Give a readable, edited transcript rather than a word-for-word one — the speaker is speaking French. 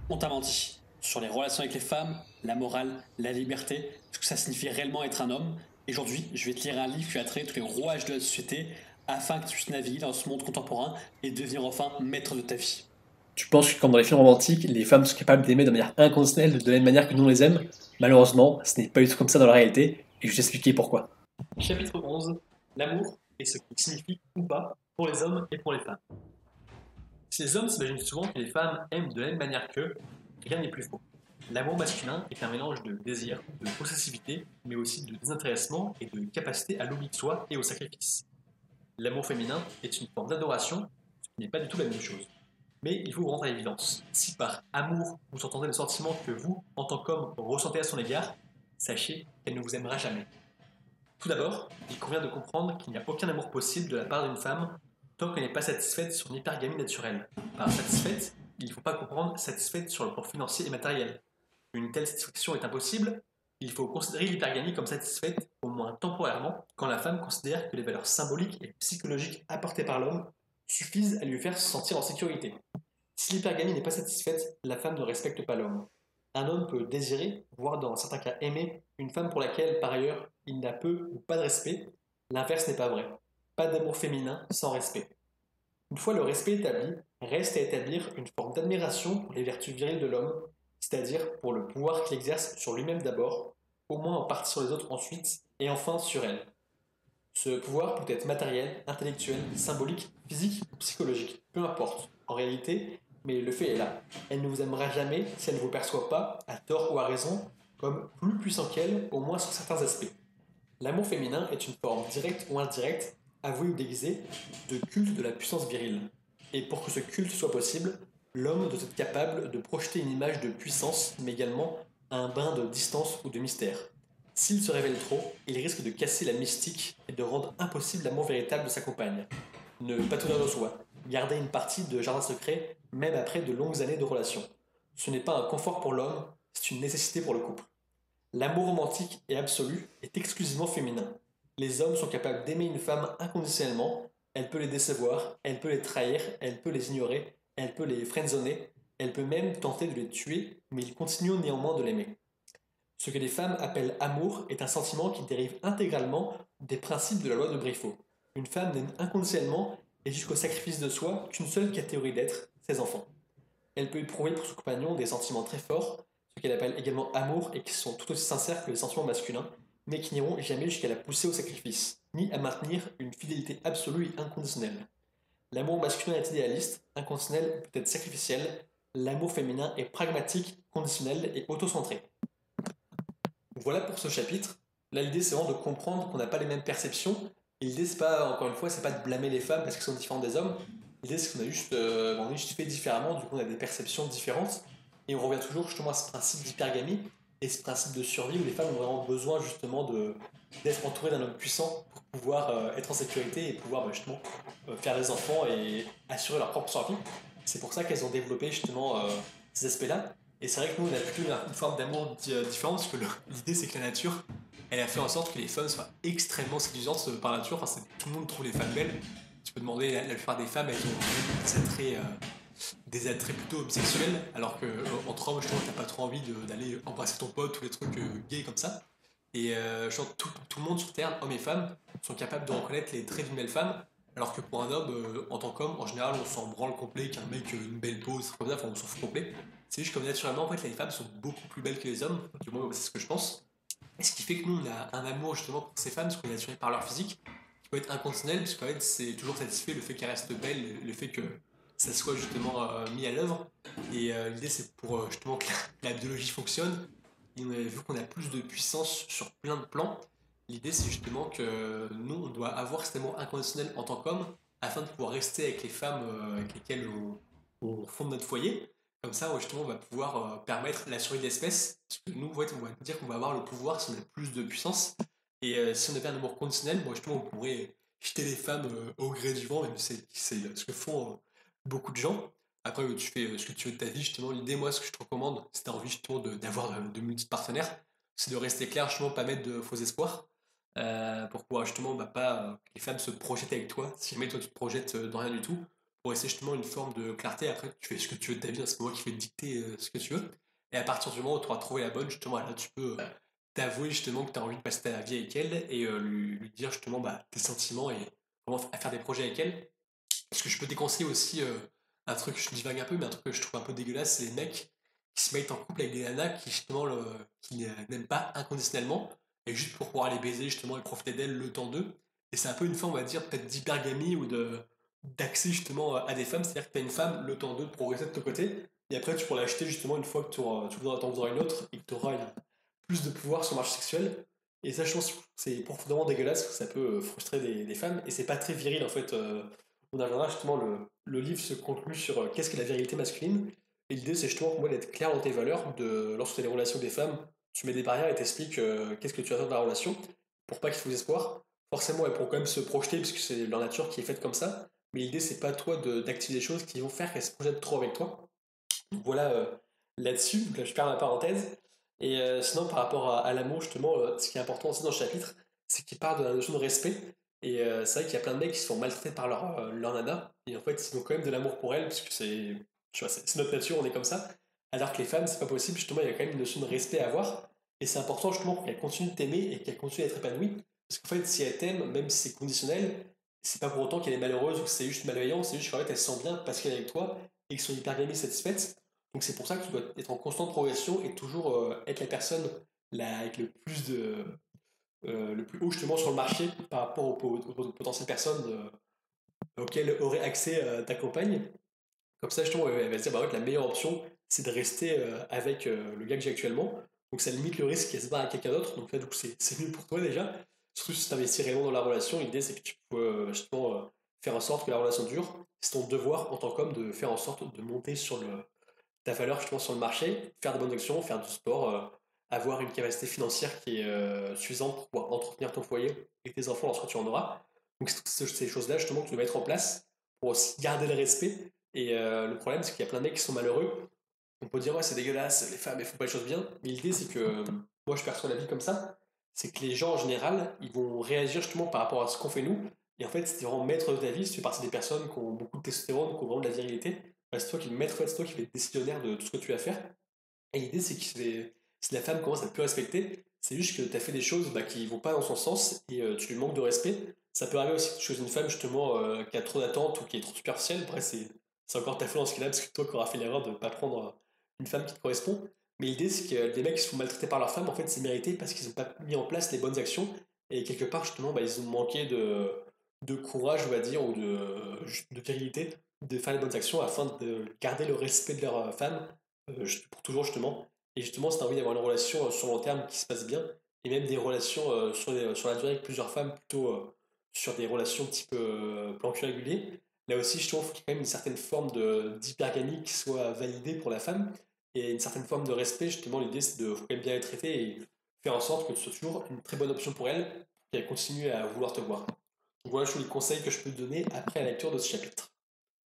On t'a menti. Sur les relations avec les femmes, la morale, la liberté, ce que ça signifie réellement être un homme. Et aujourd'hui, je vais te lire un livre qui a trait tous les rouages de la société afin que tu puisses naviguer dans ce monde contemporain et devenir enfin maître de ta vie. Tu penses que comme dans les films romantiques, les femmes sont capables d'aimer de manière inconditionnelle, de la même manière que nous on les aime? Malheureusement, ce n'est pas du tout comme ça dans la réalité, et je vais t'expliquer pourquoi. Chapitre 11. L'amour et ce qu'il signifie ou pas pour les hommes et pour les femmes. Si les hommes s'imaginent souvent que les femmes aiment de la même manière qu'eux, rien n'est plus faux. L'amour masculin est un mélange de désir, de possessivité, mais aussi de désintéressement et de capacité à l'oubli de soi et au sacrifice. L'amour féminin est une forme d'adoration, ce qui n'est pas du tout la même chose. Mais il faut vous rendre à l'évidence. Si par amour vous entendez le sentiment que vous, en tant qu'homme, ressentez à son égard, sachez qu'elle ne vous aimera jamais. Tout d'abord, il convient de comprendre qu'il n'y a aucun amour possible de la part d'une femme tant qu'elle n'est pas satisfaite sur une hypergamie naturelle. Par satisfaite, il ne faut pas comprendre satisfaite sur le plan financier et matériel. Une telle satisfaction est impossible, il faut considérer l'hypergamie comme satisfaite, au moins temporairement, quand la femme considère que les valeurs symboliques et psychologiques apportées par l'homme suffisent à lui faire se sentir en sécurité. Si l'hypergamie n'est pas satisfaite, la femme ne respecte pas l'homme. Un homme peut désirer, voire dans certains cas aimer, une femme pour laquelle, par ailleurs, il n'a peu ou pas de respect. L'inverse n'est pas vrai. Pas d'amour féminin sans respect. Une fois le respect établi, reste à établir une forme d'admiration pour les vertus viriles de l'homme, c'est-à-dire pour le pouvoir qu'il exerce sur lui-même d'abord, au moins en partie sur les autres ensuite, et enfin sur elle. Ce pouvoir peut être matériel, intellectuel, symbolique, physique ou psychologique, peu importe, en réalité, mais le fait est là. Elle ne vous aimera jamais si elle ne vous perçoit pas, à tort ou à raison, comme plus puissant qu'elle, au moins sur certains aspects. L'amour féminin est une forme directe ou indirecte, avouée ou déguisée, de culte de la puissance virile. Et pour que ce culte soit possible, l'homme doit être capable de projeter une image de puissance, mais également un brin de distance ou de mystère. S'il se révèle trop, il risque de casser la mystique et de rendre impossible l'amour véritable de sa compagne. Ne pas tout dire de soi, garder une partie de jardin secret, même après de longues années de relation. Ce n'est pas un confort pour l'homme, c'est une nécessité pour le couple. L'amour romantique et absolu est exclusivement féminin. Les hommes sont capables d'aimer une femme inconditionnellement, elle peut les décevoir, elle peut les trahir, elle peut les ignorer, elle peut les friendzoner, elle peut même tenter de les tuer, mais ils continuent néanmoins de l'aimer. Ce que les femmes appellent amour est un sentiment qui dérive intégralement des principes de la loi de Briffaut. Une femme n'aime inconditionnellement et jusqu'au sacrifice de soi qu'une seule catégorie d'êtres, ses enfants. Elle peut éprouver pour son compagnon des sentiments très forts, ce qu'elle appelle également amour et qui sont tout aussi sincères que les sentiments masculins, mais qui n'iront jamais jusqu'à la pousser au sacrifice, ni à maintenir une fidélité absolue et inconditionnelle. L'amour masculin est idéaliste, inconditionnel, peut-être sacrificiel. L'amour féminin est pragmatique, conditionnel et autocentré. Voilà pour ce chapitre. Là, l'idée, c'est vraiment de comprendre qu'on n'a pas les mêmes perceptions. Et l'idée, c'est pas, encore une fois, c'est pas de blâmer les femmes parce qu'elles sont différentes des hommes. L'idée, c'est qu'on a juste, on est juste fait différemment, du coup, on a des perceptions différentes. Et on revient toujours justement à ce principe d'hypergamie et ce principe de survie où les femmes ont vraiment besoin justement d'être entourées d'un homme puissant pour pouvoir être en sécurité et pouvoir justement faire des enfants et assurer leur propre survie. C'est pour ça qu'elles ont développé justement ces aspects-là. Et c'est vrai que nous, on a plutôt une forme d'amour différente, parce que l'idée, c'est que la nature, elle a fait en sorte que les femmes soient extrêmement séduisantes par nature. Enfin, tout le monde trouve les femmes belles. Tu peux demander, la plupart des femmes, elles ont des attraits plutôt homosexuels, alors que entre hommes, justement, t'as pas trop envie d'aller embrasser ton pote ou les trucs gays comme ça. Et je pense que tout le monde sur Terre, hommes et femmes, sont capables de reconnaître les traits d'une belle femme, alors que pour un homme, en tant qu'homme, en général, on s'en branle complet qu'un mec, une belle peau, c'est comme ça, enfin, on s'en fout complet. C'est juste comme naturellement, en fait, les femmes sont beaucoup plus belles que les hommes, du moins, c'est ce que je pense. Et ce qui fait que nous, on a un amour justement pour ces femmes, parce qu'on est attiré par leur physique, qui peut être inconditionnel, puisqu'en fait, c'est toujours satisfait le fait qu'elles restent belles, le fait que ça soit justement mis à l'œuvre. Et l'idée, c'est pour justement que la biologie fonctionne. Et vu qu'on a plus de puissance sur plein de plans, l'idée, c'est justement que nous, on doit avoir cet amour inconditionnel en tant qu'homme, afin de pouvoir rester avec les femmes avec lesquelles on fonde notre foyer. Comme ça, ouais, justement, on va pouvoir permettre la survie de l'espèce. Parce que nous, ouais, on va dire qu'on va avoir le pouvoir si on a plus de puissance. Et si on avait un amour conditionnel, moi, justement, on pourrait jeter les femmes au gré du vent, même si c'est ce que font beaucoup de gens. Après, tu fais ce que tu veux de ta vie, justement. L'idée, moi, ce que je te recommande, si tu as envie, justement, d'avoir de multiples partenaires, c'est de rester clair, justement, pas mettre de faux espoirs. Pour pouvoir, justement, bah, pas que les femmes se projettent avec toi. Si jamais toi, tu te projettes dans rien du tout, pour essayer justement une forme de clarté. Après, tu fais ce que tu veux de ta vie, hein, c'est pas moi qui vais te dicter ce que tu veux. Et à partir du moment où tu auras trouvé la bonne, justement, là, tu peux t'avouer justement que tu as envie de passer ta vie avec elle et lui dire justement tes sentiments et comment à faire des projets avec elle. Parce que je peux déconseiller aussi un truc, je divague un peu, mais un truc que je trouve un peu dégueulasse, c'est les mecs qui se mettent en couple avec des nanas qui justement qui n'aiment pas inconditionnellement et juste pour pouvoir les baiser justement et profiter d'elles le temps d'eux. Et c'est un peu une forme, on va dire, peut-être d'hypergamie ou d'accès justement à des femmes, c'est-à-dire que tu as une femme le temps d'eux de progresser de ton côté et après tu pourras l'acheter justement une fois que tu t'en voudras une autre et que tu auras plus de pouvoir sur le marché sexuel. Et ça, je pense que c'est profondément dégueulasse, parce que ça peut frustrer des femmes, et c'est pas très viril en fait. On reviendra justement, le livre se conclut sur qu'est-ce que la virilité masculine. Et l'idée, c'est justement pour moi d'être clair dans tes valeurs, lorsque tu as des relations avec des femmes, tu mets des barrières et t'expliques qu'est-ce que tu attends de la relation, pour pas qu'ils fassent espoir. Forcément, elles pourront quand même se projeter, puisque c'est leur nature qui est faite comme ça. Mais l'idée, c'est pas toi d'activer des choses qui vont faire qu'elles se projettent trop avec toi. Donc voilà là-dessus, donc là, je ferme la parenthèse. Et sinon, par rapport à l'amour, justement, ce qui est important aussi dans ce chapitre, c'est qu'il parle de la notion de respect. Et c'est vrai qu'il y a plein de mecs qui se font maltraiter par leur nana, et en fait, ils ont quand même de l'amour pour elle, parce que tu vois, c'est notre nature, on est comme ça. Alors que les femmes, c'est pas possible, justement, il y a quand même une notion de respect à avoir. Et c'est important, justement, qu'elle continue de t'aimer et qu'elle continue d'être épanouie. Parce qu'en fait, si elle t'aime, même si c'est conditionnel, c'est pas pour autant qu'elle est malheureuse ou que c'est juste malveillant, c'est juste qu'en fait, elle se sent bien parce qu'elle est avec toi et que son hypergamie est satisfaite. Donc c'est pour ça que tu dois être en constante progression et toujours être la personne avec le plus haut justement sur le marché par rapport aux potentielles personnes auxquelles aurait accès ta compagne. Comme ça, justement, elle va se dire, bah ouais, la meilleure option, c'est de rester avec le gars que j'ai actuellement. Donc ça limite le risque qu'elle se barre avec quelqu'un d'autre. Donc là, du coup, c'est mieux pour toi déjà. Surtout si tu t'investis réellement dans la relation, l'idée c'est que tu peux justement faire en sorte que la relation dure. C'est ton devoir en tant qu'homme de faire en sorte de monter sur ta valeur justement sur le marché, faire de bonnes actions, faire du sport, avoir une capacité financière qui est suffisante pour pouvoir entretenir ton foyer et tes enfants lorsque tu en auras. Donc c'est toutes ces choses-là justement que tu dois mettre en place pour aussi garder le respect. Et le problème c'est qu'il y a plein de mecs qui sont malheureux. On peut dire ouais c'est dégueulasse, les femmes elles font pas les choses bien, mais l'idée c'est que moi je perçois la vie comme ça, c'est que les gens en général ils vont réagir justement par rapport à ce qu'on fait nous. Et en fait, si tu es vraiment maître de ta vie, si tu fais partie des personnes qui ont beaucoup de testostérone, qui ont vraiment de la virilité, bah, c'est toi qui es le maître, c'est toi qui vas être décisionnaire de tout ce que tu vas faire. Et l'idée, c'est que si la femme commence à te plus respecter, c'est juste que tu as fait des choses qui vont pas dans son sens et tu lui manques de respect. Ça peut arriver aussi que tu choisis une femme justement qui a trop d'attentes ou qui est trop superficielle. Après, c'est encore ta faute dans ce cas-là, parce que toi qui auras fait l'erreur de ne pas prendre une femme qui te correspond. Mais l'idée, c'est que les mecs qui se font maltraiter par leur femme, en fait, c'est mérité parce qu'ils n'ont pas mis en place les bonnes actions. Et quelque part, justement, ils ont manqué de courage, on va dire, ou de virilité de faire les bonnes actions afin de garder le respect de leur femme pour toujours justement. Et justement, si tu as envie d'avoir une relation sur long terme qui se passe bien, et même des relations sur la durée avec plusieurs femmes, plutôt sur des relations type plan cul régulier, là aussi, je trouve qu'il y a quand même une certaine forme d'hypergamie qui soit validée pour la femme, et une certaine forme de respect, justement, l'idée c'est de faut quand même bien être traité et faire en sorte que tu sois toujours une très bonne option pour elle, qu'elle continue à vouloir te voir. Donc voilà, je suis les conseils que je peux te donner après la lecture de ce chapitre.